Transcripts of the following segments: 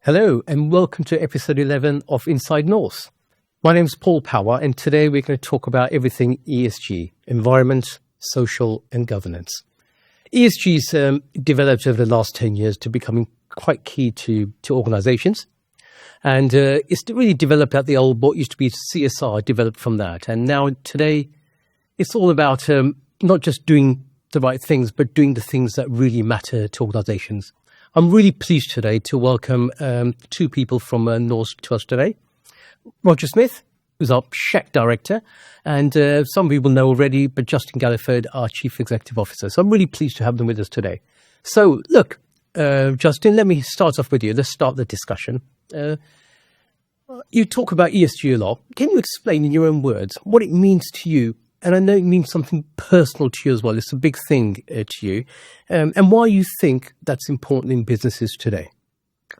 Hello and welcome to episode 11 of Inside Norse. My name is Paul Pawa and today we're going to talk about everything ESG, environment, social and governance. ESG's developed over the last 10 years to becoming quite key to organizations, and it's really developed at the old, what used to be CSR, developed from that. And now today it's all about not just doing the right things, but doing the things that really matter to organizations. I'm really pleased today to welcome two people from Norse to us today. Roger Smith, who's our SHEQ Director, and some people know already, but Justin Galliford, our Chief Executive Officer. So I'm really pleased to have them with us today. So look, Justin, let me start off with you. Let's start the discussion. You talk about ESG a lot. Can you explain in your own words what it means to you? And I know it means something personal to you as well. It's a big thing to you. And why you think that's important in businesses today.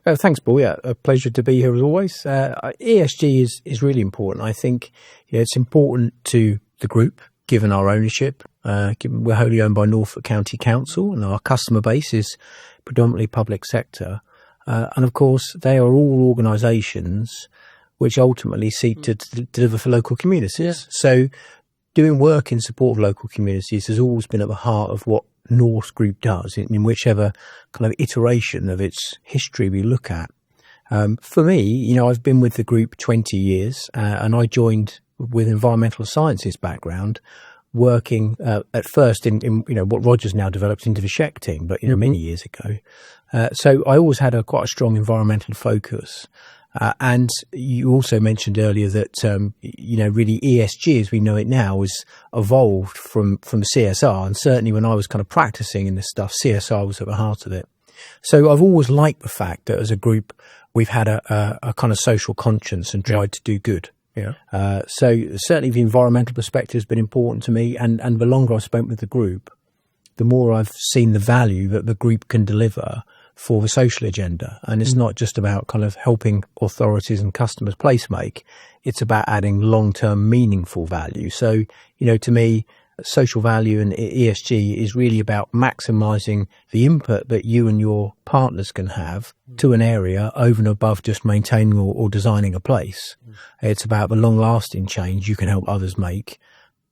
Thanks, Paul. Yeah, a pleasure to be here as always. ESG is really important. I think it's important to the group, given our ownership. Given we're wholly owned by Norfolk County Council, and our customer base is predominantly public sector. And of course, they are all organisations which ultimately seek to deliver for local communities. Yeah. So doing work in support of local communities has always been at the heart of what Norse Group does in whichever kind of iteration of its history we look at. For me, I've been with the group 20 years and I joined with environmental sciences background, working at first in what Roger's now developed into the SHEQ team, but many years ago. So I always had quite a strong environmental focus. And you also mentioned earlier that, really ESG as we know it now has evolved from CSR. And certainly when I was kind of practicing in this stuff, CSR was at the heart of it. So I've always liked the fact that as a group, we've had a kind of social conscience and tried to do good. Yeah. So certainly the environmental perspective has been important to me. And the longer I've spent with the group, the more I've seen the value that the group can deliver for the social agenda. And it's not just about kind of helping authorities and customers placemake. It's about adding long-term meaningful value. So, to me, social value and ESG is really about maximizing the input that you and your partners can have to an area over and above just maintaining or designing a place. It's about the long-lasting change you can help others make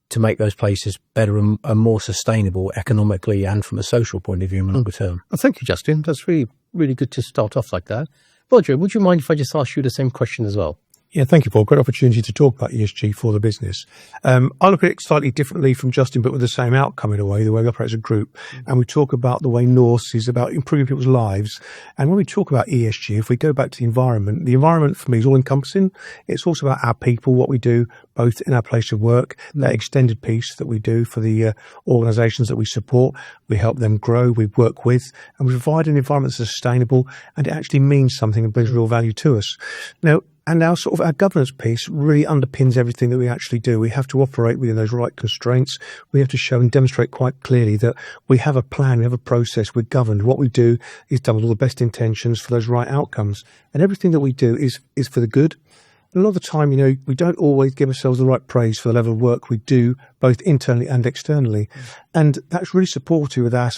to make those places better and more sustainable economically and from a social point of view in the longer term. Well, thank you, Justin. That's really, really good to start off like that. Roger, would you mind if I just ask you the same question as well? Yeah, thank you, Paul. Great opportunity to talk about ESG for the business. I look at it slightly differently from Justin, but with the same outcome in a way, the way we operate as a group. And we talk about the way Norse is about improving people's lives. And when we talk about ESG, if we go back to the environment for me is all encompassing. It's also about our people, what we do, both in our place of work, that extended piece that we do for the organisations that we support. We help them grow, we work with, and we provide an environment that's sustainable and it actually means something and brings real value to us. Now, and our governance piece really underpins everything that we actually do. We have to operate within those right constraints. We have to show and demonstrate quite clearly that we have a plan, we have a process, we're governed. What we do is done with all the best intentions for those right outcomes. And everything that we do is for the good. And a lot of the time, we don't always give ourselves the right praise for the level of work we do, both internally and externally. And that's really supportive with our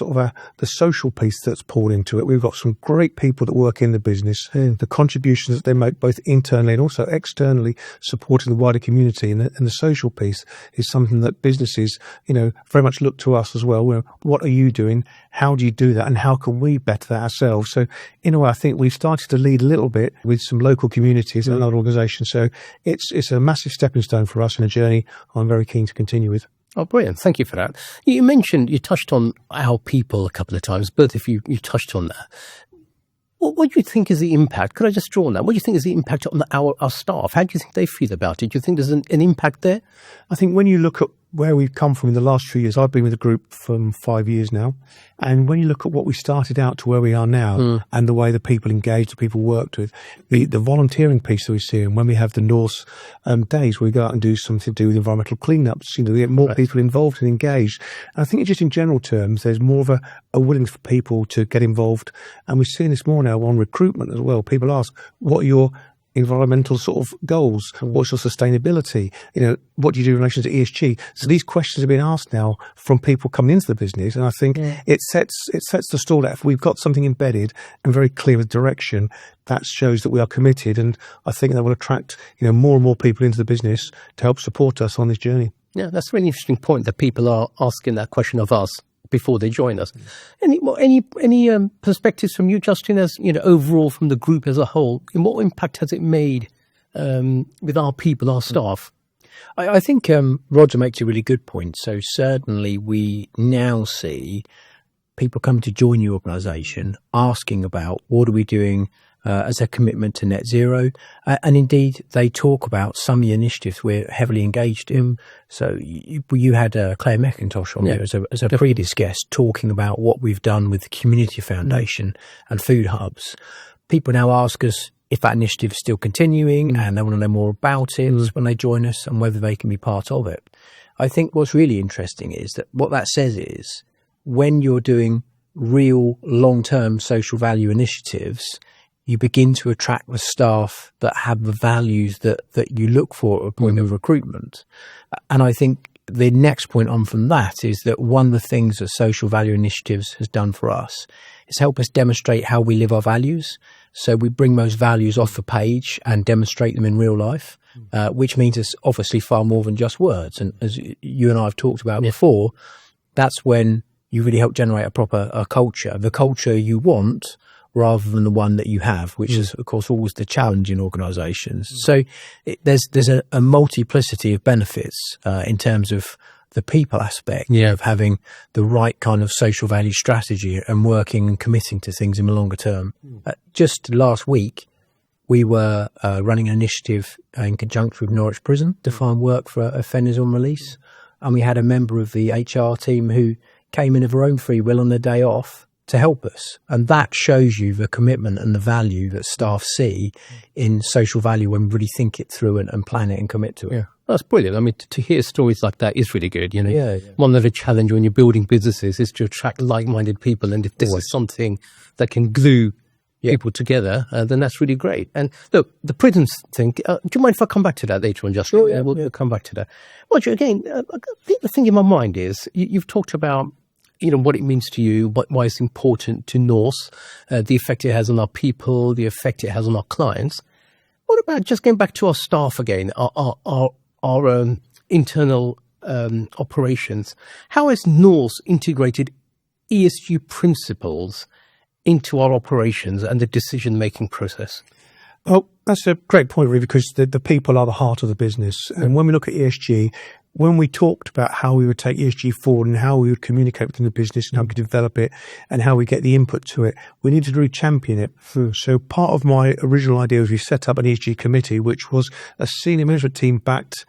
the social piece that's poured into it. We've got some great people that work in the business, the contributions that they make both internally and also externally supporting the wider community. And the social piece is something that businesses, very much look to us as well. What are you doing? How do you do that? And how can we better that ourselves? So in a way, I think we've started to lead a little bit with some local communities and other organisations. So it's a massive stepping stone for us in a journey I'm very keen to continue with. Oh, brilliant. Thank you for that. You touched on our people a couple of times. Both of you touched on that. What do you think is the impact? Could I just draw on that? What do you think is the impact on our staff? How do you think they feel about it? Do you think there's an impact there? I think when you look at where we've come from in the last few years, I've been with the group for 5 years now. And when you look at what we started out to where we are now and the way the people engaged, the people worked with, the volunteering piece that we see, and when we have the Norse days where we go out and do something to do with environmental cleanups, we get more people involved and engaged. And I think just in general terms, there's more of a willingness for people to get involved. And we're seeing this more now on recruitment as well. People ask, what are your environmental sort of goals? What's your sustainability? What do you do in relation to ESG? So these questions are being asked now from people coming into the business, and I think it sets the stall out. If we've got something embedded and very clear with direction, that shows that we are committed, and I think that will attract more and more people into the business to help support us on this journey. Yeah, that's a really interesting point that people are asking that question of us before they join us. Any perspectives from you, Justin, as overall from the group as a whole? What impact has it made with our people, our staff? I think Roger makes a really good point. So certainly we now see people coming to join the organisation asking about what are we doing as a commitment to net zero. And indeed, they talk about some of the initiatives we're heavily engaged in. So you had Claire McIntosh on there as a previous guest talking about what we've done with the Community Foundation and food hubs. People now ask us if that initiative is still continuing and they want to know more about it when they join us and whether they can be part of it. I think what's really interesting is that what that says is when you're doing real long-term social value initiatives, you begin to attract the staff that have the values that you look for at a point of recruitment. And I think the next point on from that is that one of the things that social value initiatives has done for us is help us demonstrate how we live our values. So we bring those values off the page and demonstrate them in real life, which means it's obviously far more than just words. And as you and I have talked about before, that's when you really help generate a proper culture, the culture you want, rather than the one that you have, which is, of course, always the challenge in organisations. So there's a multiplicity of benefits in terms of the people aspect of having the right kind of social value strategy and working and committing to things in the longer term. Just last week, we were running an initiative in conjunction with Norwich Prison to find work for offenders on release. And we had a member of the HR team who came in of her own free will on the day off to help us. And that shows you the commitment and the value that staff see in social value when we really think it through and plan it and commit to it. Yeah, that's brilliant. I mean, to hear stories like that is really good. One of the challenges when you're building businesses is to attract like-minded people. And if this is something that can glue people together, then that's really great. And look, the prisons thing, do you mind if I come back to that later on, Justin? Sure, we'll come back to that. Roger, again, the thing in my mind is you've talked about what it means to you, why it's important to Norse, the effect it has on our people, the effect it has on our clients. What about just going back to our staff again, our internal operations? How has Norse integrated ESG principles into our operations and the decision-making process? Oh, that's a great point, really, because the people are the heart of the business. And when we look at ESG, when we talked about how we would take ESG forward and how we would communicate within the business and how we could develop it and how we get the input to it, we needed to really champion it. So part of my original idea was we set up an ESG committee, which was a senior management team backed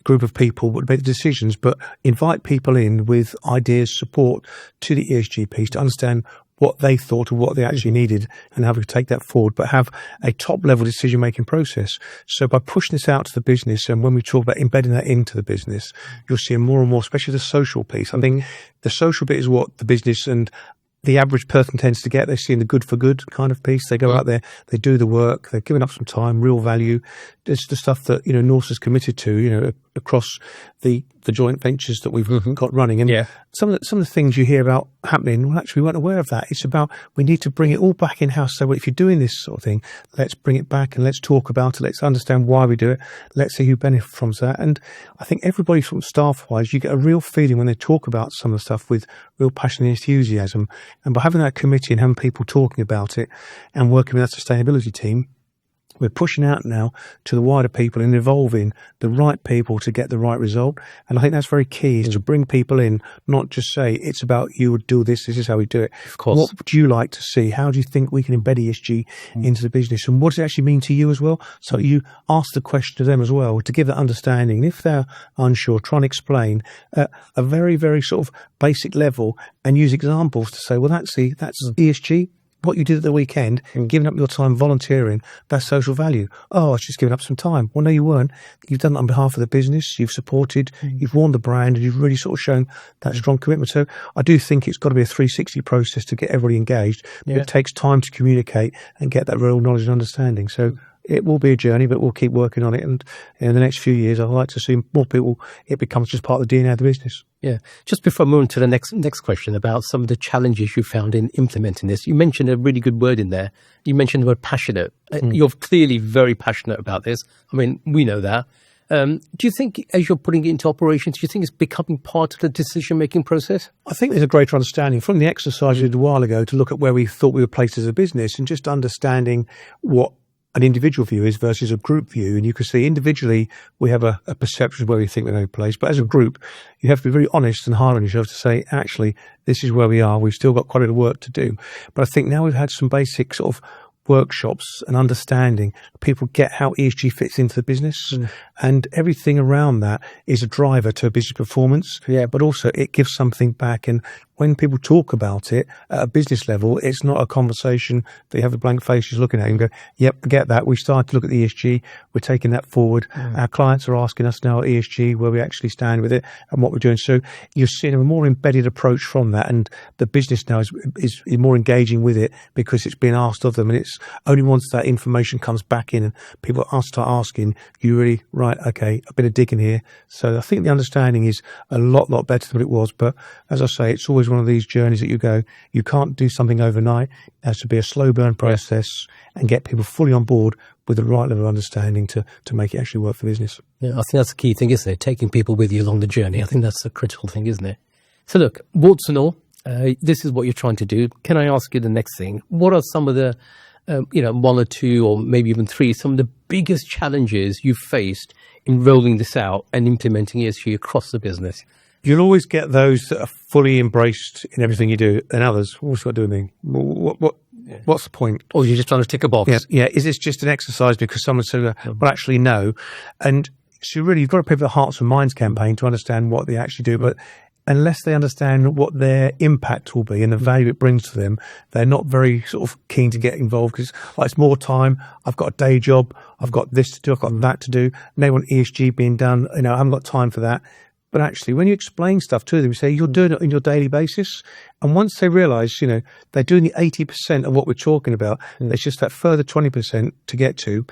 group of people would make the decisions, but invite people in with ideas, support to the ESG piece to understand what they thought of what they actually needed and how we could take that forward, but have a top-level decision-making process. So by pushing this out to the business, and when we talk about embedding that into the business, you'll see more and more, especially the social piece. I think the social bit is what the business and the average person tends to get. They're seeing the good for good kind of piece. They go out there, they do the work, they're giving up some time, real value. It's the stuff that, Norse is committed to, across the joint ventures that we've got running. And some of the things you hear about happening, well, actually, we weren't aware of that. It's about, we need to bring it all back in-house. So if you're doing this sort of thing, let's bring it back and let's talk about it. Let's understand why we do it. Let's see who benefits from that. And I think everybody from staff-wise, you get a real feeling when they talk about some of the stuff with real passion and enthusiasm. And by having that committee and having people talking about it and working with that sustainability team, we're pushing out now to the wider people and involving the right people to get the right result. And I think that's very key, is to bring people in, not just say, it's about you would do this is how we do it. Of course. What would you like to see? How do you think we can embed ESG into the business? And what does it actually mean to you as well? So you ask the question to them as well, to give that understanding. If they're unsure, try and explain at a very, very sort of basic level and use examples to say, well, that's ESG. What you did at the weekend, giving up your time volunteering, that's social value. Oh, I was just giving up some time. Well, no, you weren't. You've done that on behalf of the business. You've supported, you've worn the brand, and you've really sort of shown that strong commitment. So I do think it's got to be a 360 process to get everybody engaged. But it takes time to communicate and get that real knowledge and understanding. So it will be a journey, but we'll keep working on it. And in the next few years, I'd like to see more people, it becomes just part of the DNA of the business. Yeah. Just before I move on to the next question about some of the challenges you found in implementing this, you mentioned a really good word in there. You mentioned the word passionate. You're clearly very passionate about this. I mean, we know that. Do you think, as you're putting it into operations, do you think it's becoming part of the decision-making process? I think there's a greater understanding from the exercise we did a while ago to look at where we thought we were placed as a business and just understanding what an individual view is versus a group view. And you can see individually we have a perception of where we think we're going to place. But as a group, you have to be very honest and hard on yourself to say, actually, this is where we are. We've still got quite a bit of work to do. But I think now we've had some basic sort of workshops and understanding, people get how ESG fits into the business, and everything around that is a driver to business performance. Yeah, but also it gives something back. And when people talk about it at a business level, it's not a conversation that you have a blank face just looking at it and go, yep, forget that. We started to look at the ESG. We're taking that forward. Our clients are asking us now at ESG where we actually stand with it and what we're doing. So you're seeing a more embedded approach from that. And the business now is more engaging with it because it's being asked of them. And it's only once that information comes back in and people start asking, you really, right, okay, a bit of digging here. So I think the understanding is a lot better than it was. But as I say, it's always one of these journeys that you can't do something overnight. It has to be a slow burn process and get people fully on board with the right level of understanding to make it actually work for business. Yeah, I think that's the key thing, isn't it? Taking people with you along the journey. I think that's a critical thing, isn't it? So look, warts and all, this is what you're trying to do. Can I ask you the next thing? What are some of the, one or two or maybe even three, some of the biggest challenges you've faced in rolling this out and implementing ESG across the business? You'll always get those that are fully embraced in everything you do, and others, what's got to do with me? What's the point? Or you're just trying to tick a box? Yeah. Is this just an exercise because someone said, well, actually, no. And so really, you've got to pay for the Hearts and Minds campaign to understand what they actually do. But unless they understand what their impact will be and the value it brings to them, they're not very sort of keen to get involved because it's more time. I've got a day job. I've got this to do. I've got that to do. And they want ESG being done. I haven't got time for that. But actually, when you explain stuff to them, you say you're doing it on your daily basis. And once they realise, they're doing the 80% of what we're talking about, there's just that further 20% to get to,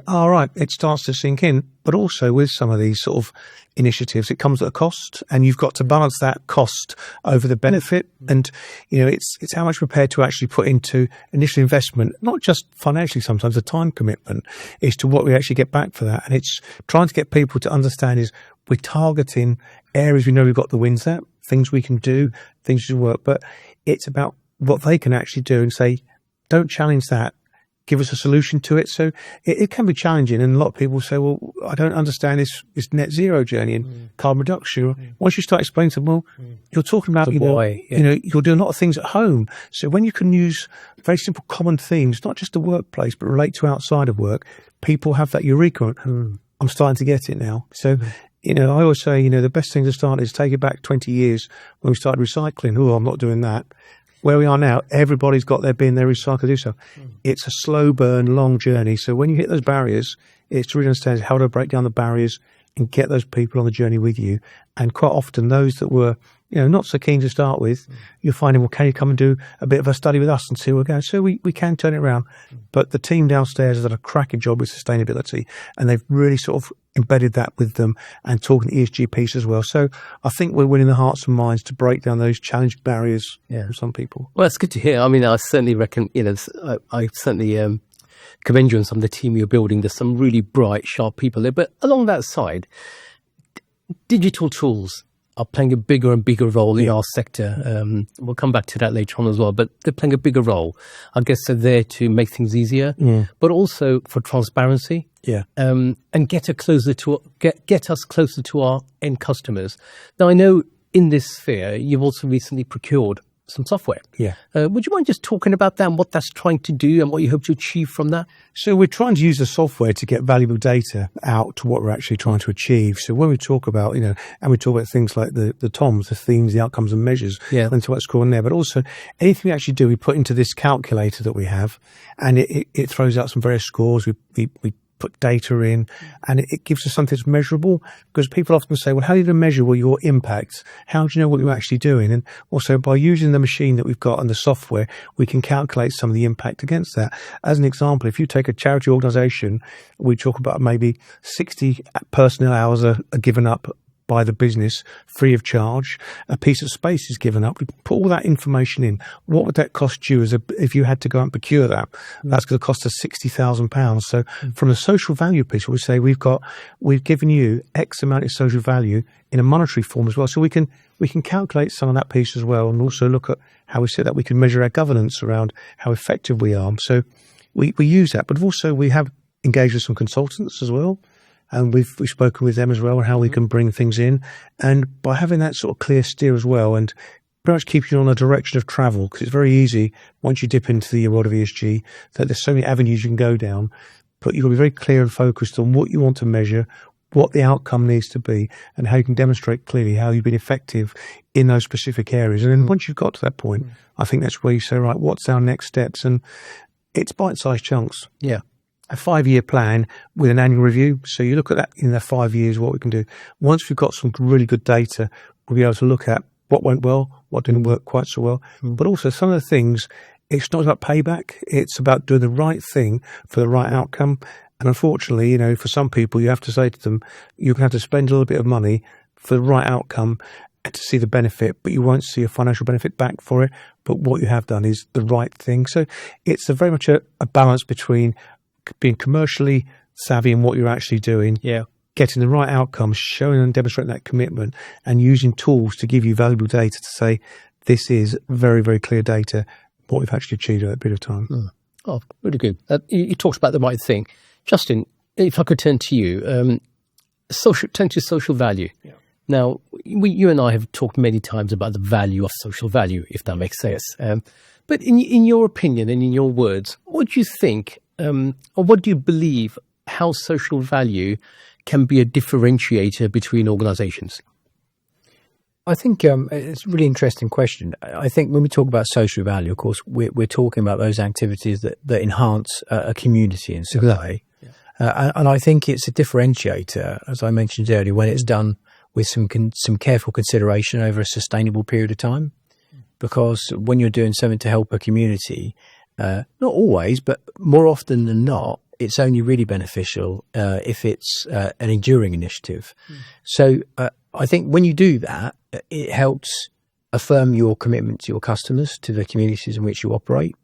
all right, it starts to sink in. But also with some of these sort of initiatives, it comes at a cost, and you've got to balance that cost over the benefit. And, it's how much we're prepared to actually put into initial investment, not just financially sometimes, the time commitment is to what we actually get back for that. And it's trying to get people to understand is we're targeting areas we know we've got the wins at, things we can do, things that work, but it's about what they can actually do and say, don't challenge that. Give us a solution to it. So it can be challenging. And a lot of people say, well, I don't understand this net zero journey and carbon reduction. Once you start explaining to them, well, you're talking about, you're doing a lot of things at home. So when you can use very simple common themes, not just the workplace, but relate to outside of work, people have that eureka. I'm starting to get it now. So, I always say, the best thing to start is take it back 20 years when we started recycling. Oh, I'm not doing that. Where we are now, everybody's got their bin, their recycle to do so. It's a slow burn, long journey. So when you hit those barriers, it's to really understand how to break down the barriers and get those people on the journey with you. And quite often those that were, not so keen to start with, you're finding, well, can you come and do a bit of a study with us and see where we're going? So we can turn it around. But the team downstairs has done a cracking job with sustainability, and they've really sort of embedded that with them and talking ESG piece as well. So I think we're winning the hearts and minds to break down those challenge barriers for some people. Well, it's good to hear. I mean, I certainly reckon, I certainly commend you on some of the team you're building. There's some really bright, sharp people there. But along that side, digital tools are playing a bigger and bigger role in our sector. We'll come back to that later on as well, but they're playing a bigger role. I guess they're there to make things easier, but also for transparency. And get us closer to our end customers. Now, I know in this sphere, you've also recently procured some software. Would you mind just talking about that and what that's trying to do and what you hope to achieve from that? So we're trying to use the software to get valuable data out to what we're actually trying to achieve. So when we talk about, and we talk about things like the TOMs, the themes, the outcomes and measures, and what's called in there, but also anything we actually do, we put into this calculator that we have, and it throws out some various scores. We put data in, and it gives us something that's measurable, because people often say, well, how are you going to measure your impact? How do you know what you're actually doing? And also by using the machine that we've got and the software, we can calculate some of the impact against that. As an example, if you take a charity organisation, we talk about maybe 60 personnel hours are given up by the business free of charge. A piece of space is given up. We put all that information in. What would that cost you if you had to go and procure that? That's going to cost us £60,000. So from a social value piece, we say we've given you X amount of social value in a monetary form as well. So we can calculate some of that piece as well, and also look at how we say that we can measure our governance around how effective we are. So we use that, but also we have engaged with some consultants as well. And we've spoken with them as well on how we can bring things in. And by having that sort of clear steer as well, and pretty much keeping you on a direction of travel, because it's very easy once you dip into the world of ESG that there's so many avenues you can go down, but you've got to be very clear and focused on what you want to measure, what the outcome needs to be, and how you can demonstrate clearly how you've been effective in those specific areas. And then once you've got to that point, I think that's where you say, right, what's our next steps? And it's bite-sized chunks. Yeah. A 5-year plan with an annual review. So you look at that in the 5 years, what we can do. Once we've got some really good data, we'll be able to look at what went well, what didn't work quite so well. But also some of the things, it's not about payback. It's about doing the right thing for the right outcome. And unfortunately, for some people, you have to say to them, you're going to have to spend a little bit of money for the right outcome and to see the benefit, but you won't see a financial benefit back for it. But what you have done is the right thing. So it's very much a balance between being commercially savvy in what you're actually doing, getting the right outcomes, showing and demonstrating that commitment, and using tools to give you valuable data to say, this is very, very clear data, what we've actually achieved at that period of time. Oh, really good. You talked about the right thing. Justin, if I could turn to you, turn to social value. Yeah. Now, you and I have talked many times about the value of social value, if that makes sense. But in your opinion and in your words, what do you think, or what do you believe how social value can be a differentiator between organizations? I think it's a really interesting question. I think when we talk about social value, of course, we're talking about those activities that enhance a community in some way. Yeah. And I think it's a differentiator, as I mentioned earlier, when it's done with some careful consideration over a sustainable period of time. Because when you're doing something to help a community, not always, but more often than not, it's only really beneficial if it's an enduring initiative. So I think when you do that, it helps affirm your commitment to your customers, to the communities in which you operate.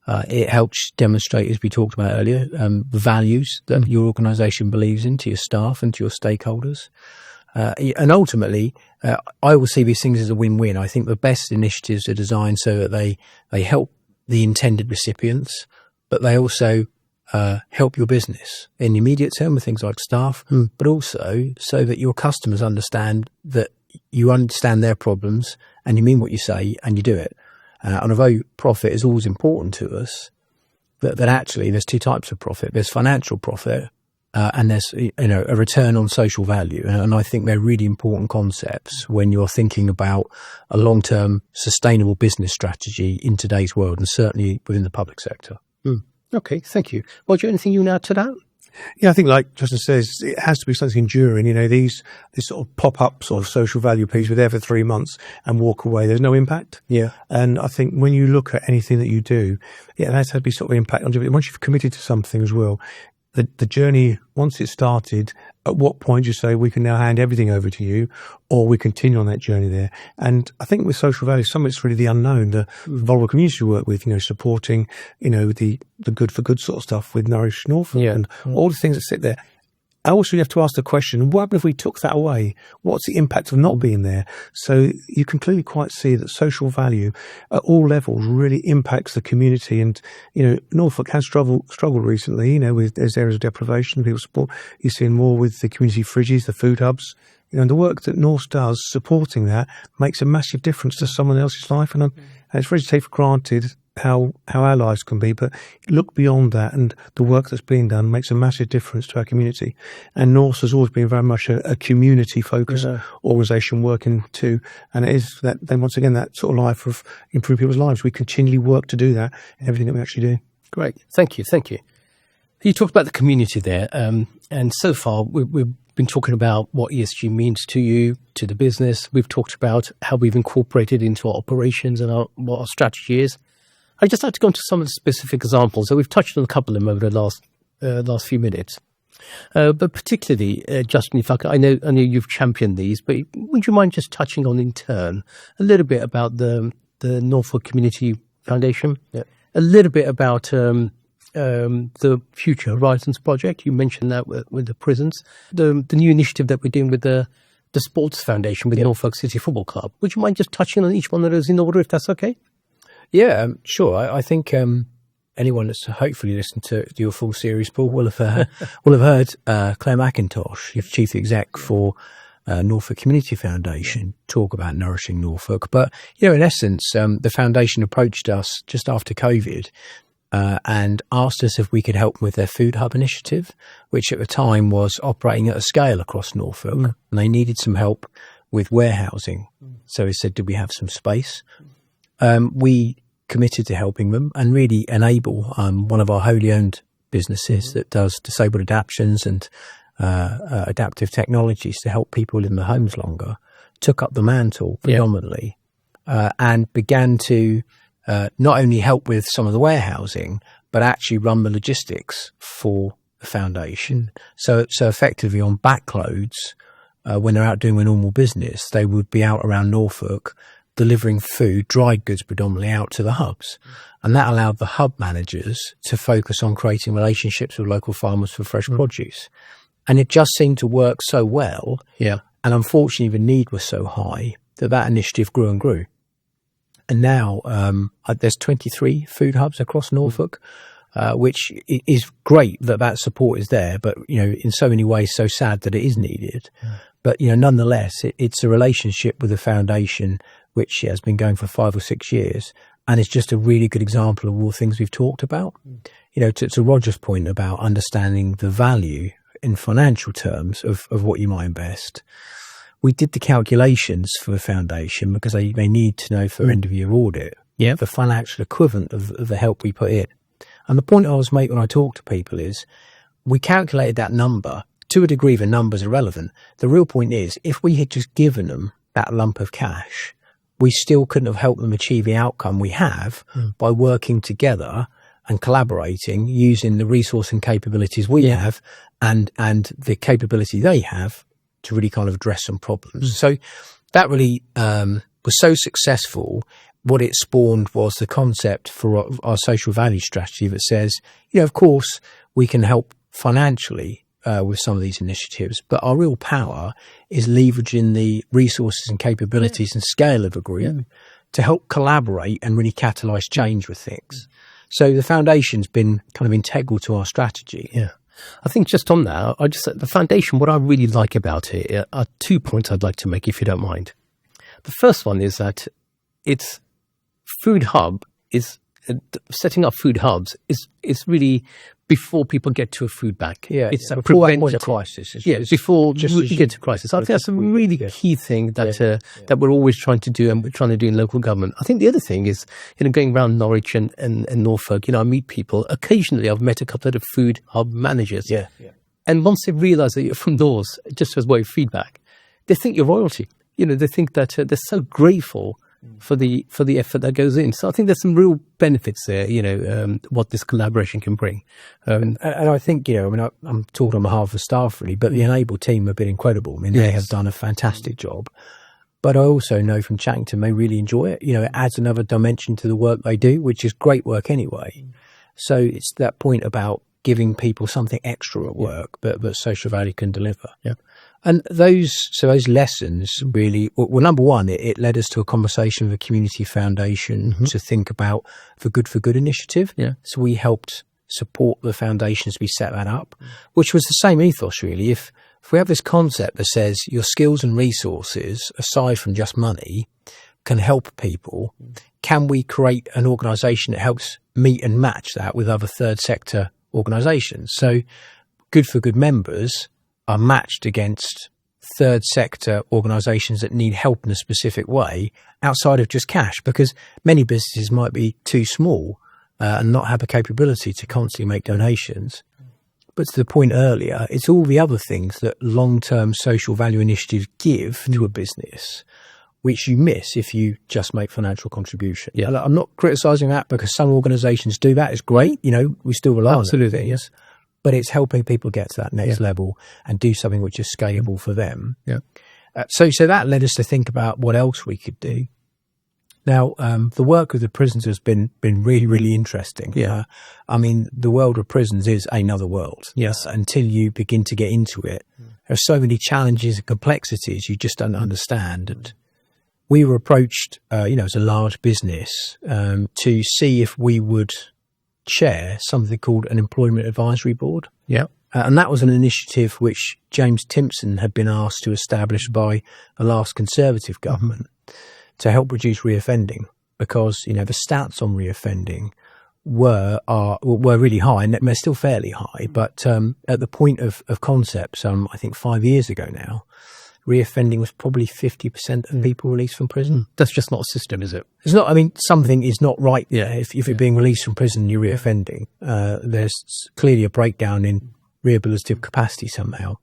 It helps demonstrate, as we talked about earlier, the values that your organisation believes in to your staff and to your stakeholders. And ultimately, I will see these things as a win-win. I think the best initiatives are designed so that they help the intended recipients, but they also help your business in the immediate term with things like staff, but also so that your customers understand that you understand their problems and you mean what you say and you do it. And although profit is always important to us, that actually there's two types of profit. There's financial profit and there's a return on social value. And I think they're really important concepts when you're thinking about a long-term sustainable business strategy in today's world, and certainly within the public sector. Okay, thank you. Roger, anything you want to add to that? Yeah, I think like Justin says, it has to be something enduring. These sort of pop-up sort of social value piece, we're there for 3 months and walk away. There's no impact. Yeah. And I think when you look at anything that you do, it has to be sort of impact on you. Once you've committed to something as well, the journey, once it's started, at what point do you say we can now hand everything over to you, or we continue on that journey there? And I think with social values, some of it's really the unknown, the vulnerable communities we work with, supporting, the good for good sort of stuff with Nourish Norfolk and all the things that sit there. Also, you have to ask the question, what happened if we took that away? What's the impact of not being there? So you can clearly quite see that social value at all levels really impacts the community. And, Norfolk has struggled recently, with there's areas of deprivation, people support. You're seeing more with the community fridges, the food hubs. And the work that Norse does supporting that makes a massive difference to someone else's life. And it's very take for granted how our lives can be, but look beyond that, and the work that's being done makes a massive difference to our community. And Norse has always been very much a community-focused organisation working too, and it is that, then once again, that sort of life of improving people's lives. We continually work to do that in everything that we actually do. Great, thank you. You talked about the community there, and so far we've been talking about what ESG means to you, to the business. We've talked about how we've incorporated into our operations and what our strategy is. I'd just like to go into some of the specific examples. So we've touched on a couple of them over the last few minutes. But particularly, Justin, I know you've championed these, but would you mind just touching on in turn a little bit about the Norfolk Community Foundation, a little bit about the Future Horizons project? You mentioned that with the prisons, the new initiative that we're doing with the Sports Foundation with Norfolk City Football Club. Would you mind just touching on each one of those in order, if that's okay? Yeah, sure. I think anyone that's hopefully listened to your full series, Paul, will have heard Claire McIntosh, Chief Exec for Norfolk Community Foundation, talk about nourishing Norfolk. But in essence, the foundation approached us just after COVID and asked us if we could help with their food hub initiative, which at the time was operating at a scale across Norfolk, and they needed some help with warehousing. So he said, "Do we have some space?" We committed to helping them and really enable one of our wholly owned businesses that does disabled adaptions and adaptive technologies to help people live in their homes longer, took up the mantle predominantly and began to not only help with some of the warehousing, but actually run the logistics for the foundation. So effectively on backloads, when they're out doing their normal business, they would be out around Norfolk delivering food, dried goods predominantly, out to the hubs. And that allowed the hub managers to focus on creating relationships with local farmers for fresh produce. And it just seemed to work so well. Yeah. And unfortunately, the need was so high that initiative grew and grew. And now there's 23 food hubs across Norfolk, which is great that support is there, but, in so many ways, so sad that it is needed. But, nonetheless, it's a relationship with the foundation which has been going for 5 or 6 years. And it's just a really good example of all the things we've talked about. To Roger's point about understanding the value in financial terms of what you might invest. We did the calculations for the foundation because they need to know for end of year audit the financial equivalent of the help we put in. And the point I was making when I talk to people is we calculated that number. To a degree, the numbers are relevant. The real point is if we had just given them that lump of cash, we still couldn't have helped them achieve the outcome we have by working together and collaborating using the resource and capabilities we have and the capability they have to really kind of address some problems. So that really was so successful. What it spawned was the concept for our social value strategy that says, of course, we can help financially with some of these initiatives, but our real power is leveraging the resources and capabilities and scale of a group to help collaborate and really catalyse change with things. So the foundation's been kind of integral to our strategy. Yeah. I think just on that, the foundation, what I really like about it are 2 points I'd like to make, if you don't mind. The first one is that its food hub is setting up food hubs is really before people get to a food bank. Yeah, it's a before that point of crisis. Before you get to crisis. I think that's a really key thing that we're always trying to do and we're trying to do in local government. I think the other thing is, going around Norwich and Norfolk, I meet people. Occasionally I've met a couple of food hub managers. Yeah. And once they realise that you're from Norse, just as way of feedback, they think you're royalty. They think that they're so grateful for the effort that goes in. So I think there's some real benefits there, what this collaboration can bring. And I think, I'm talking on behalf of the staff really, but the Enable team have been incredible. They have done a fantastic job. But I also know from chatting to them, they really enjoy it. It adds another dimension to the work they do, which is great work anyway. So it's that point about giving people something extra at work that social value can deliver. Yeah. And those lessons really, well, number one, it led us to a conversation with the Community Foundation to think about the Good for Good initiative. Yeah. So we helped support the foundation as we set that up, which was the same ethos really. If we have this concept that says your skills and resources, aside from just money, can help people, can we create an organisation that helps meet and match that with other third sector organisations? So Good for Good members are matched against third sector organisations that need help in a specific way outside of just cash, because many businesses might be too small and not have the capability to constantly make donations. But to the point earlier, it's all the other things that long-term social value initiatives give to a business, which you miss if you just make financial contribution. Yeah. I'm not criticising that, because some organisations do that. It's great. We still rely on Absolutely, it. yes. But it's helping people get to that next level and do something which is scalable for them. Yeah. So that led us to think about what else we could do. Now, the work of the prisons has been really, really interesting. Yeah. The world of prisons is another world. Yes. Until you begin to get into it, there are so many challenges and complexities you just don't understand. And we were approached, as a large business, to see if we would chair something called an employment advisory board. Yeah. And that was an initiative which James Timpson had been asked to establish by the last Conservative government to help reduce reoffending, because, the stats on reoffending were really high, and they're still fairly high. But at the point of concept, I think 5 years ago now, reoffending was probably 50% of people released from prison. That's just not a system, is it? It's not. Something is not right. Yeah. If you're being released from prison and you're reoffending, there's clearly a breakdown in rehabilitative capacity somehow.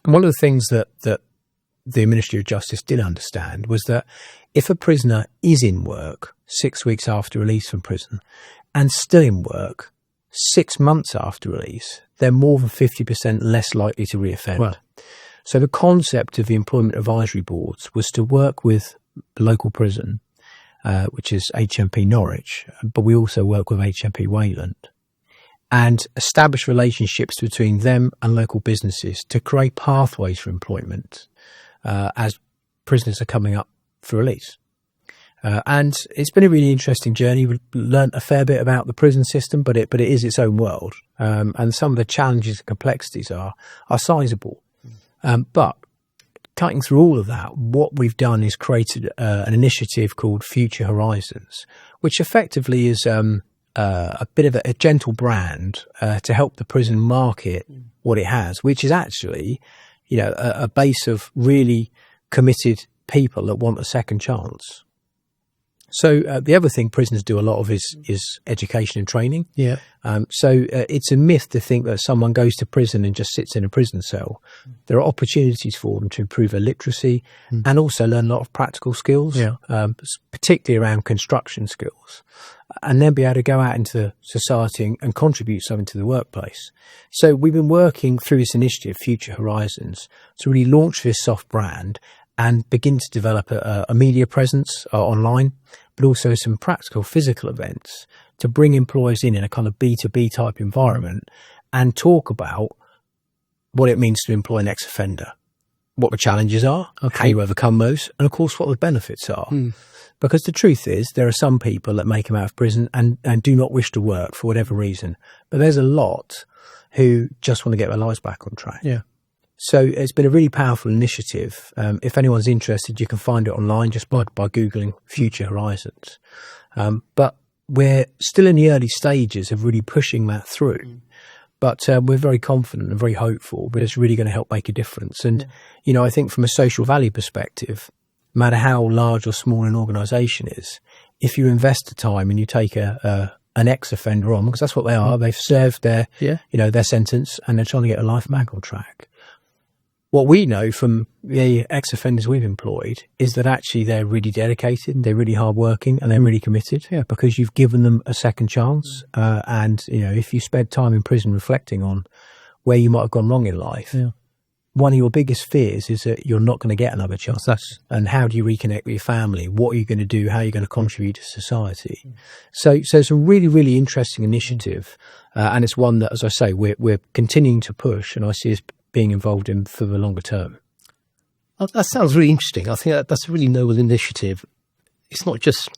And one of the things that the Ministry of Justice did understand was that if a prisoner is in work 6 weeks after release from prison and still in work 6 months after release, they're more than 50% less likely to reoffend. Wow. So the concept of the employment advisory boards was to work with the local prison, which is HMP Norwich, but we also work with HMP Wayland, and establish relationships between them and local businesses to create pathways for employment as prisoners are coming up for release. And it's been a really interesting journey. We've learnt a fair bit about the prison system, but it is its own world. And some of the challenges and complexities are sizable. But cutting through all of that, what we've done is created an initiative called Future Horizons, which effectively is a bit of a gentle brand to help the prison market what it has, which is actually, a base of really committed people that want a second chance. So the other thing prisoners do a lot of is education and training. Yeah. So it's a myth to think that someone goes to prison and just sits in a prison cell. There are opportunities for them to improve their literacy and also learn a lot of practical skills, particularly around construction skills, and then be able to go out into society and contribute something to the workplace. So we've been working through this initiative, Future Horizons, to really launch this soft brand and begin to develop a media presence online, but also some practical physical events to bring employers in a kind of B2B type environment and talk about what it means to employ an ex-offender, what the challenges are, how you overcome those, and of course what the benefits are. Because the truth is there are some people that make them out of prison and do not wish to work for whatever reason, but there's a lot who just want to get their lives back on track. Yeah. So it's been a really powerful initiative. If anyone's interested, you can find it online just by Googling Future Horizons. But we're still in the early stages of really pushing that through. But we're very confident and very hopeful that it's really going to help make a difference. And, I think from a social value perspective, no matter how large or small an organisation is, if you invest the time and you take an ex-offender on, because that's what they are, they've served their sentence and they're trying to get a life back on track. What we know from the ex-offenders we've employed is that actually they're really dedicated, they're really hardworking, and they're really committed because you've given them a second chance. And, if you spend time in prison reflecting on where you might have gone wrong in life, one of your biggest fears is that you're not going to get another chance. And how do you reconnect with your family? What are you going to do? How are you going to contribute to society? So it's a really, really interesting initiative. And it's one that, as I say, we're continuing to push, and I see us being involved in for the longer term. That sounds really interesting. I think that's a really noble initiative. It's not just,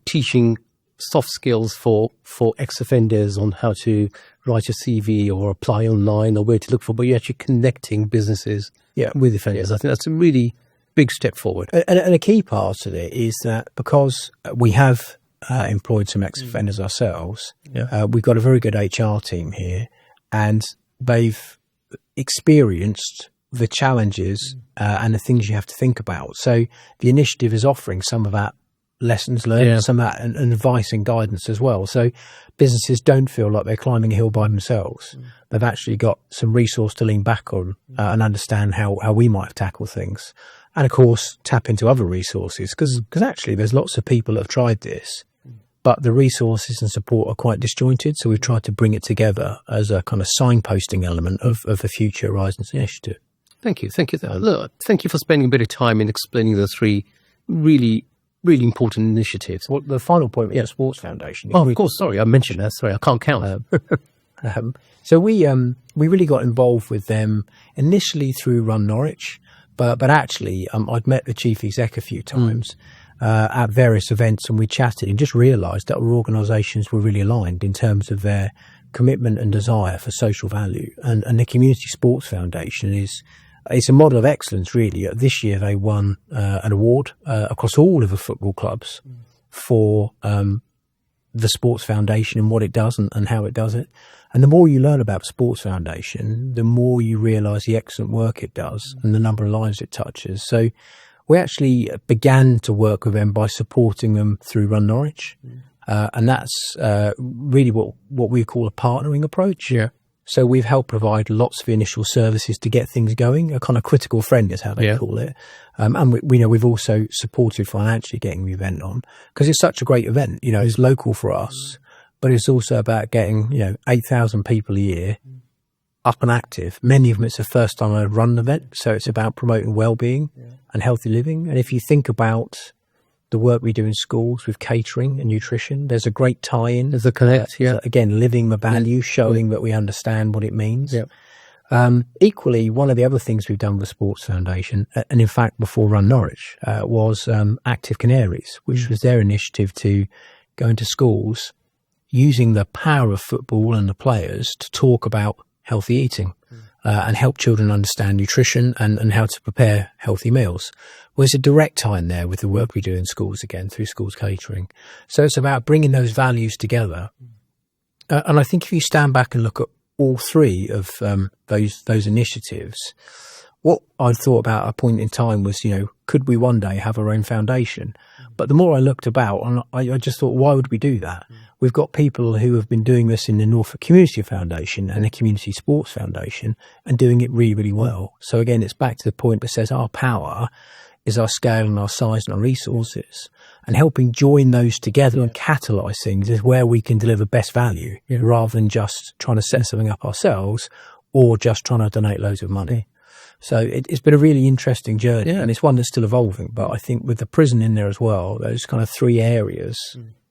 teaching soft skills for ex-offenders on how to write a CV or apply online or where to look for, but you're actually connecting businesses with offenders. I think that's a really big step forward. And a key part of it is that because we have employed some ex-offenders ourselves, we've got a very good HR team here, and they've experienced the challenges and the things you have to think about. So the initiative is offering some of that lessons learned, Yeah. some of that, and advice and guidance as well. So businesses don't feel like they're climbing a hill by themselves. They've actually got some resource to lean back on and understand how we might tackle things. And of course, tap into other resources because actually there's lots of people that have tried this, but the resources and support are quite disjointed. So we've tried to bring it together as a kind of signposting element of the Future Horizons initiative. Thank you. Look, thank you for spending a bit of time in explaining the three really important initiatives. Well, the final point, Sports Foundation. Oh, of course. Sorry, I mentioned that. Sorry, I can't count. So we really got involved with them initially through Run Norwich, but actually I'd met the chief exec a few times at various events, and we chatted and just realised that our organisations were really aligned in terms of their commitment and desire for social value. And the Community Sports Foundation it's a model of excellence, really. This year they won an award across all of the football clubs for the Sports Foundation and what it does and how it does it. And the more you learn about the Sports Foundation, the more you realise the excellent work it does and the number of lives it touches. So we actually began to work with them by supporting them through Run Norwich. And that's really what we call a partnering approach. Yeah. So we've helped provide lots of initial services to get things going. A kind of critical friend is how they call it. And we've also supported financially getting the event on because it's such a great event. It's local for us, but it's also about getting, 8,000 people a year up and active. Many of them, it's the first time I run an event. So it's about promoting well-being and healthy living. And if you think about the work we do in schools with catering and nutrition, there's a great tie-in. There's a connect, So again, living the value, showing that we understand what it means. Equally, one of the other things we've done with the Sports Foundation, and in fact before Run Norwich, was Active Canaries, which was their initiative to go into schools using the power of football and the players to talk about healthy eating and help children understand nutrition and how to prepare healthy meals. Well, there's a direct tie in there with the work we do in schools, again, through schools catering. So it's about bringing those values together. And I think if you stand back and look at all three of those initiatives, what I thought about at a point in time was, could we one day have our own foundation? But the more I looked about, and I just thought, why would we do that? We've got people who have been doing this in the Norfolk Community Foundation and the Community Sports Foundation and doing it really, really well. So again, it's back to the point that says our power is our scale and our size and our resources, and helping join those together and catalyse things is where we can deliver best value rather than just trying to set something up ourselves or just trying to donate loads of money. So it's been a really interesting journey, and it's one that's still evolving. But I think with the prison in there as well, those kind of three areas,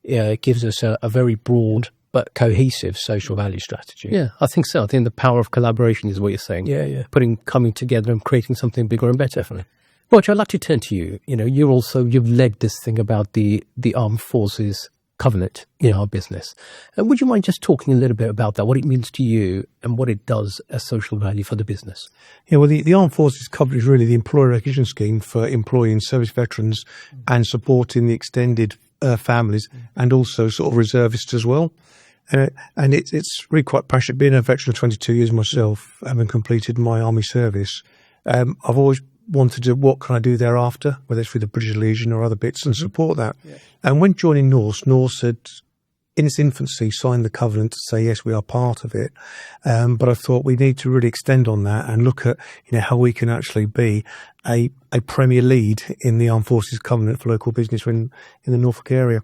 it gives us a very broad but cohesive social value strategy. Yeah, I think so. I think the power of collaboration is what you're saying. Yeah. Coming together and creating something bigger and better. Definitely. Roger, I'd like to turn to you. You've led this thing about the Armed Forces Covenant in our business. Would you mind just talking a little bit about that, what it means to you and what it does as social value for the business? Yeah, well, the Armed Forces Covenant is really the employer recognition scheme for employing service veterans and supporting the extended families and also sort of reservists as well. And it's really quite passionate. Being a veteran of 22 years myself, having completed my army service, I've always wanted to, what can I do thereafter, whether it's through the British Legion or other bits, and support that. Yeah. And when joining Norse had, in its infancy, signed the covenant to say, yes, we are part of it. But I thought we need to really extend on that and look at, how we can actually be a premier lead in the Armed Forces Covenant for local business in the Norfolk area.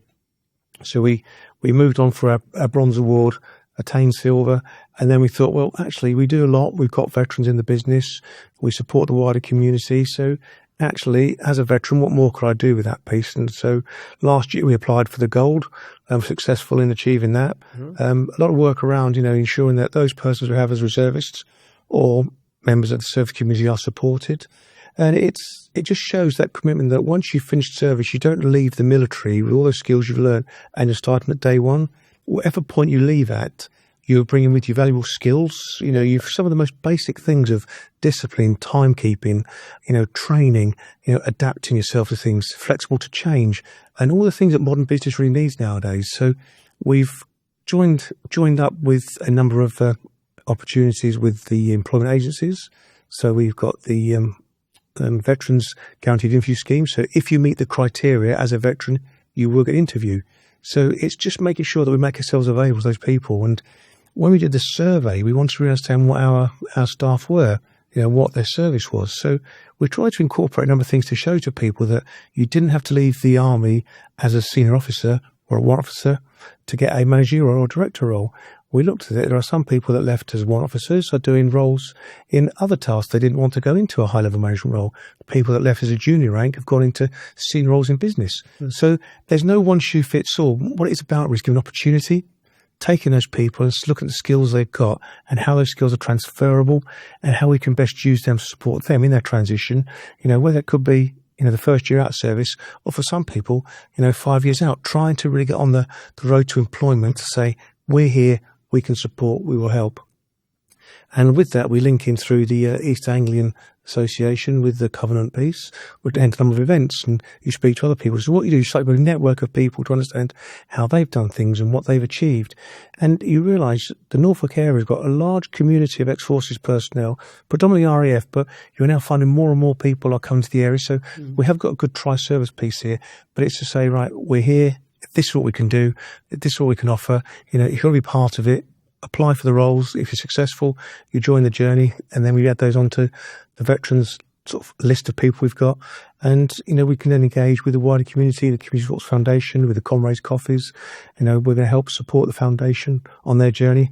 So we moved on for our bronze award, attained silver, and then we thought, well, actually, we do a lot. We've got veterans in the business. We support the wider community. So actually, as a veteran, what more could I do with that piece? And so last year we applied for the gold and were successful in achieving that. A lot of work around, ensuring that those persons we have as reservists or members of the service community are supported. And it just shows that commitment that once you've finished service, you don't leave the military with all those skills you've learned and you're starting at day one. Whatever point you leave at, you're bringing with you valuable skills. You've some of the most basic things of discipline, timekeeping, training, adapting yourself to things, flexible to change, and all the things that modern business really needs nowadays. So we've joined up with a number of opportunities with the employment agencies. So we've got the Veterans Guaranteed Interview Scheme. So if you meet the criteria as a veteran, you will get an interview. So it's just making sure that we make ourselves available to those people. And when we did the survey, we wanted to really understand what our staff were, what their service was. So we tried to incorporate a number of things to show to people that you didn't have to leave the army as a senior officer or a warrant officer to get a managerial or director role. We looked at it. There are some people that left as warrant officers are doing roles in other tasks. They didn't want to go into a high-level management role. People that left as a junior rank have gone into senior roles in business. So there's no one shoe fits all. What it's about is giving opportunity, taking those people and looking at the skills they've got and how those skills are transferable and how we can best use them to support them in their transition, whether it could be the first year out of service, or for some people, 5 years out, trying to really get on the road to employment to say, we're here, we can support, we will help. And with that, we link in through the East Anglian Association with the Covenant piece. We attend a number of events and you speak to other people. So what you do is start with a network of people to understand how they've done things and what they've achieved. And you realise the Norfolk area has got a large community of ex-forces personnel, predominantly RAF, but you're now finding more and more people are coming to the area. So we have got a good tri-service piece here, but it's to say, right, we're here. This is what we can do. This is what we can offer. You've got to be part of it. Apply for the roles. If you're successful, you join the journey. And then we add those onto the veterans sort of list of people we've got. And, we can then engage with the wider community, the Community Sports Foundation, with the Comrades Coffees. We're going to help support the foundation on their journey,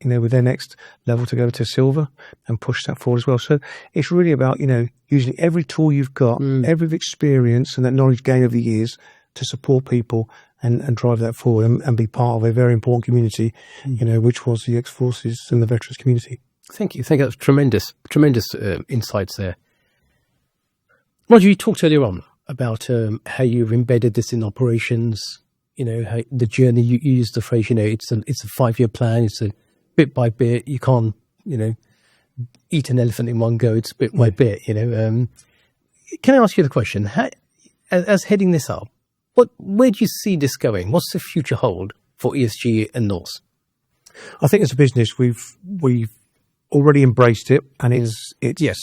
with their next level to go to silver and push that forward as well. So it's really about, using every tool you've got, every experience and that knowledge gained over the years to support people and drive that forward and be part of a very important community, which was the ex-forces and the veterans community. Thank you. That's tremendous insights there. Roger, you talked earlier on about how you've embedded this in operations, how the journey, you used the phrase, it's a 5-year plan, it's a bit by bit. You can't, eat an elephant in one go, it's bit by bit, Can I ask you the question, as heading this up, where do you see this going? What's the future hold for ESG and Norse? I think as a business, we've already embraced it, and it's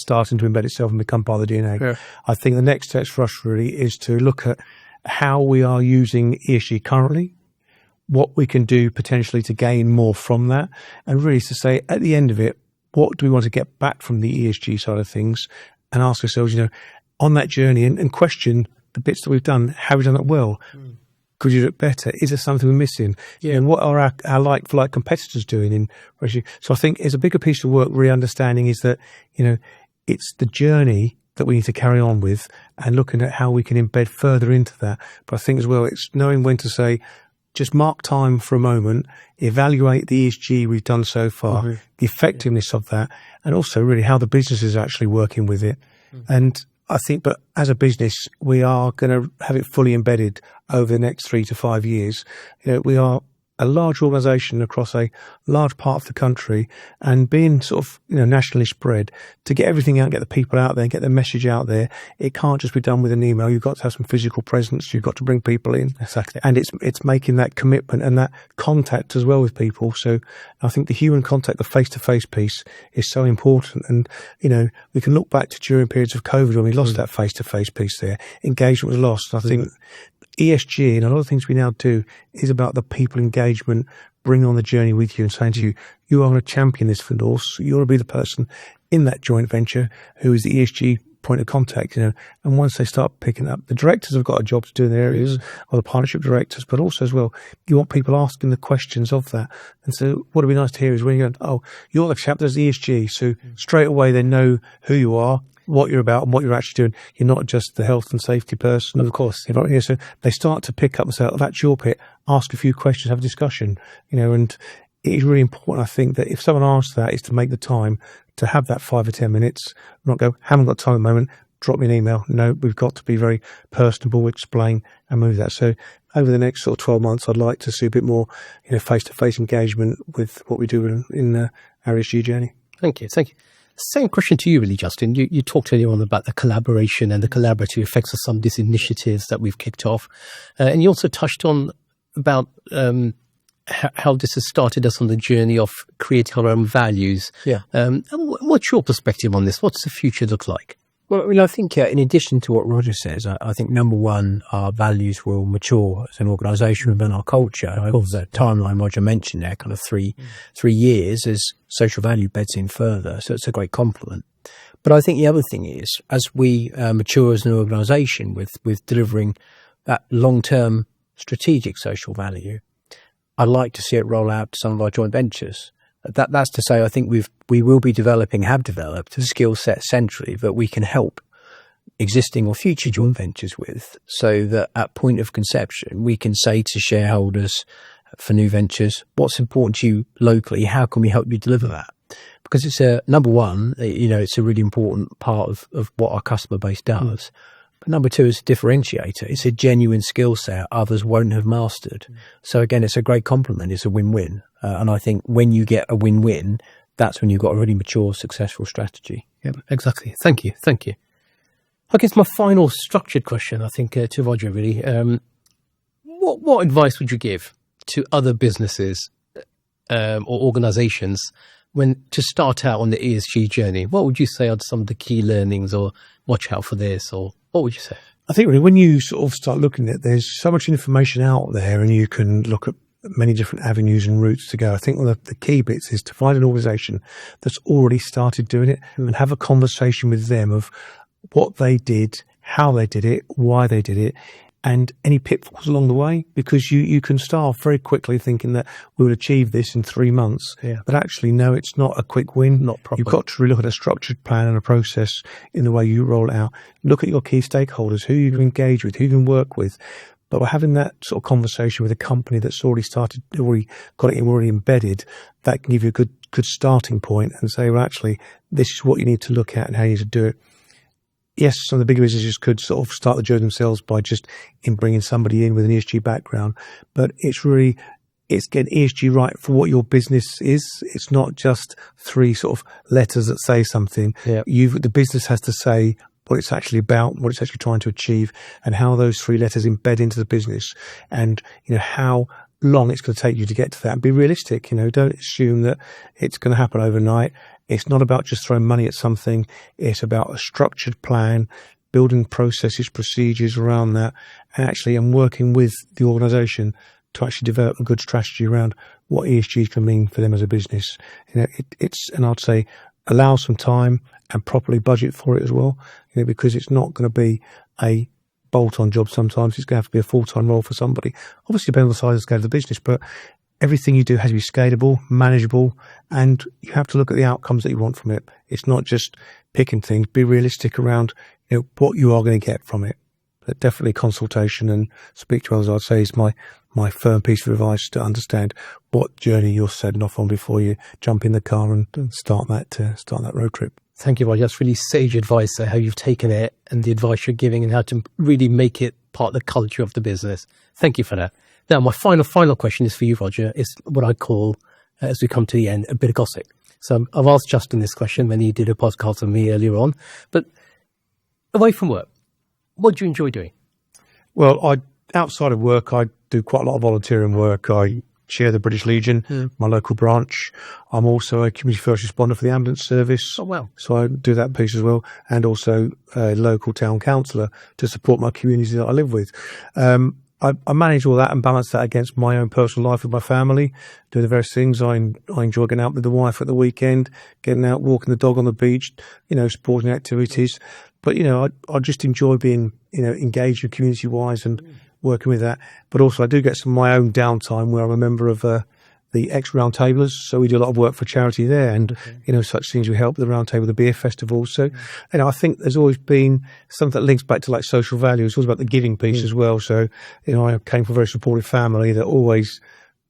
starting to embed itself and become part of the DNA. Yeah. I think the next step for us really is to look at how we are using ESG currently, what we can do potentially to gain more from that, and really to say at the end of it, what do we want to get back from the ESG side of things, and ask ourselves, on that journey and question the bits that we've done, have we done it well? Could you do it better? Is there something we're missing? Yeah. And what are our like-for-like competitors doing in? So I think it's a bigger piece of work, really understanding is that, it's the journey that we need to carry on with and looking at how we can embed further into that. But I think as well, it's knowing when to say, just mark time for a moment, evaluate the ESG we've done so far, the effectiveness of that, and also really how the business is actually working with it. And I think, but as a business, we are going to have it fully embedded over the next 3 to 5 years. We are a large organisation across a large part of the country, and being sort of, nationally spread, to get everything out, get the people out there, and get the message out there, it can't just be done with an email. You've got to have some physical presence. You've got to bring people in. Exactly. And it's making that commitment and that contact as well with people. So I think the human contact, the face-to-face piece is so important. And, we can look back to during periods of COVID when we lost that face-to-face piece there. Engagement was lost. I think ESG and a lot of things we now do is about the people engagement, bringing on the journey with you and saying to you, you are going to champion this for Norse. You ought to be the person in that joint venture who is the ESG point of contact, and once they start picking up, the directors have got a job to do in their areas, or the partnership directors, but also as well, you want people asking the questions of that. And so what would be nice to hear is when you're going, you're the chap that does ESG. So straight away they know who you are, what you're about and what you're actually doing. You're not just the health and safety person. Of course. So they start to pick up and say, that's your bit. Ask a few questions, have a discussion, and it is really important, I think, that if someone asks that, is to make the time to have that 5 or 10 minutes, not go, haven't got time at the moment, drop me an email. No, we've got to be very personable, explain and move that. So over the next sort of 12 months, I'd like to see a bit more, face-to-face engagement with what we do in our ESG journey. Thank you. Same question to you, really, Justin. You talked earlier on about the collaboration and the collaborative effects of some of these initiatives that we've kicked off. And you also touched on about how this has started us on the journey of creating our own values. Yeah. What's your perspective on this? What's the future look like? Well, I mean, I think in addition to what Roger says, I think number one, our values will mature as an organisation within our culture. Of the timeline Roger mentioned there, kind of three years as social value beds in further. So it's a great compliment. But I think the other thing is, as we mature as an organisation with delivering that long-term strategic social value, I'd like to see it roll out to some of our joint ventures. That's to say, I think we will be have developed a skill set centrally that we can help existing or future joint ventures with, so that at point of conception, we can say to shareholders for new ventures, what's important to you locally? How can we help you deliver that? Because it's number one, it's a really important part of what our customer base does. But number two, is a differentiator. It's a genuine skill set others won't have mastered. So again, it's a great compliment. It's a win-win. And I think when you get a win-win, that's when you've got a really mature, successful strategy. Yeah, exactly. Thank you. I guess my final structured question, I think, to Roger, really, what advice would you give to other businesses or organisations to start out on the ESG journey? What would you say are some of the key learnings, or watch out for this, or what would you say? I think really when you sort of start looking at it, there's so much information out there and you can look at many different avenues and routes to go. I think one of the key bits is to find an organisation that's already started doing it and have a conversation with them of what they did, how they did it, why they did it, and any pitfalls along the way, because you can start very quickly thinking that we'll achieve this in 3 months. Yeah. But actually, no, it's not a quick win. Not proper. You've got to really look at a structured plan and a process in the way you roll it out. Look at your key stakeholders, who you can engage with, who you can work with. But by having that sort of conversation with a company that's already got it already embedded, that can give you a good starting point and say, well, actually, this is what you need to look at and how you need to do it. Yes, some of the bigger businesses could sort of start the journey themselves by just bringing somebody in with an ESG background. But it's getting ESG right for what your business is. It's not just 3 sort of letters that say something. Yeah. The business has to say what it's actually about, what it's actually trying to achieve, and how those 3 letters embed into the business, and how long it's going to take you to get to that. And be realistic. Don't assume that it's going to happen overnight. It's not about just throwing money at something. It's about a structured plan, building processes, procedures around that, and working with the organisation to actually develop a good strategy around what ESG can mean for them as a business. And I'd say allow some time and properly budget for it as well, because it's not going to be a bolt-on job. Sometimes it's going to have to be a full-time role for somebody. Obviously, depending on the size and scale of the business, but everything you do has to be scalable, manageable, and you have to look at the outcomes that you want from it. It's not just picking things. Be realistic around what you are going to get from it. But definitely consultation and speak to others, I'd say, is my firm piece of advice, to understand what journey you're setting off on before you jump in the car and start that road trip. Thank you, Roger. That's really sage advice there, how you've taken it and the advice you're giving and how to really make it part of the culture of the business. Thank you for that. Now, my final question is for you, Roger. Is what I call, as we come to the end, a bit of gossip. So I've asked Justin this question when he did a podcast with me earlier on. But away from work, what do you enjoy doing? Well, outside of work, I do quite a lot of volunteering work. I chair the British Legion, my local branch. I'm also a community first responder for the ambulance service. Oh, wow. So I do that piece as well, and also a local town councillor to support my community that I live with. I manage all that and balance that against my own personal life with my family, doing the various things. I enjoy getting out with the wife at the weekend, getting out, walking the dog on the beach, sporting activities. But, I just enjoy being, engaged with community-wise and working with that. But also I do get some of my own downtime where I'm a member of the ex-Roundtablers. So we do a lot of work for charity there, and, such things. We help the Roundtable, the beer festival. So, I think there's always been something that links back to like social values. It's always about the giving piece as well. So, I came from a very supportive family that always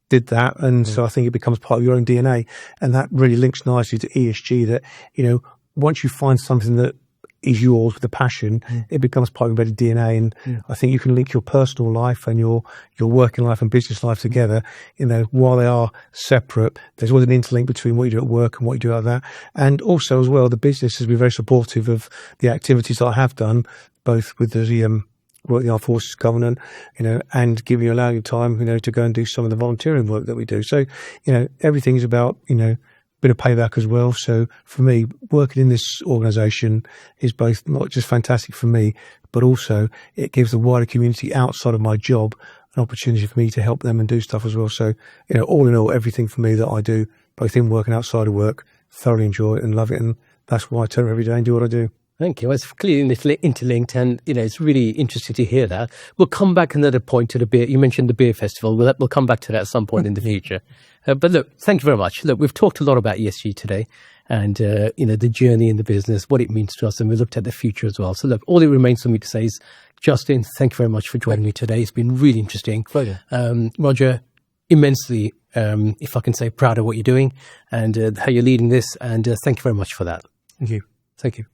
did that. And so I think it becomes part of your own DNA. And that really links nicely to ESG, that, once you find something that is yours with a passion, it becomes part of your embedded DNA. And I think you can link your personal life and your working life and business life together. While they are separate, there's always an interlink between what you do at work and what you do out there. And also as well, the business has been very supportive of the activities that I have done, both with the Armed Forces Covenant, and allowing you time, to go and do some of the volunteering work that we do. So, everything is about, bit of payback as well. So for me, working in this organisation is both not just fantastic for me, but also it gives the wider community outside of my job an opportunity for me to help them and do stuff as well. So, all in all, everything for me that I do, both in work and outside of work, thoroughly enjoy it and love it. And that's why I turn up every day and do what I do. Thank you. It's clearly interlinked, and it's really interesting to hear that. We'll come back another point to the beer. You mentioned the beer festival. We'll come back to that at some point in the future. But look, thank you very much. Look, we've talked a lot about ESG today, and the journey in the business, what it means to us, and we looked at the future as well. So look, all it remains for me to say is, Justin, thank you very much for joining me today. It's been really interesting. Pleasure. Roger, immensely, if I can say, proud of what you're doing and how you're leading this. And thank you very much for that. Thank you. Thank you.